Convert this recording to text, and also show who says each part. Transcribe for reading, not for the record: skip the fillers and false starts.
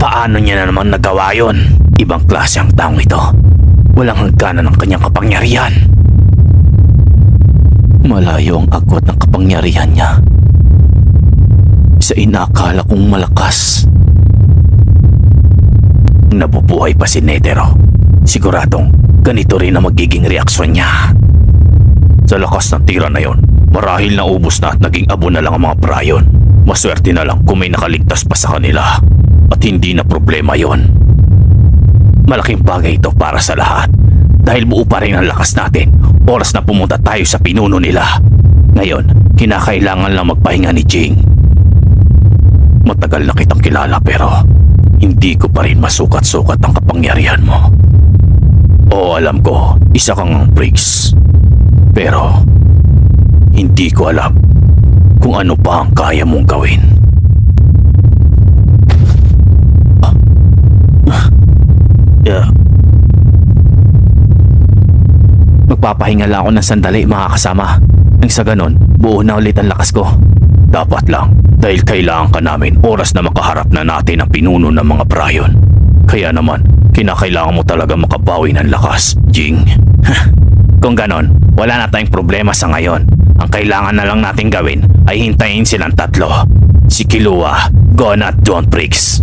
Speaker 1: Paano niya na naman nagawa yon? Ibang klase ang taong ito. Walang hangganan ng kanyang kapangyarihan. Malayo ang agwat ng kapangyarihan niya sa inakala kong malakas. Nabubuhay pa si Netero. Siguradong ganito rin ang magiging reaksyon niya. Sa lakas ng tira na yon, marahil naubos na at naging abo na lang ang mga Bryon. Maswerte na lang kung may nakaligtas pa sa kanila at hindi na problema yon. Malaking bagay ito para sa lahat dahil buo pa rin ang lakas natin. Oras na pumunta tayo sa pinuno nila. Ngayon, kinakailangan lang magpahinga ni Jing. Matagal na kitang kilala pero hindi ko pa rin masukat-sukat ang kapangyarihan mo. Oo, alam ko, isa kang priest. Pero hindi ko alam kung ano pa ang kaya mong gawin. Magpapahinga lang ako ng sandali, mga kasama. Nang sa ganon, buo na ulit ang lakas ko. Dapat lang, dahil kailangan ka namin oras na makaharap na natin ang pinuno ng mga Bryon. Kaya naman, kinakailangan mo talaga makabawi ng lakas, Jing. Kung ganon, wala na tayong problema sa ngayon. Ang kailangan na lang natin gawin ay hintayin silang tatlo. Si Killua, Gon at Dawntrix.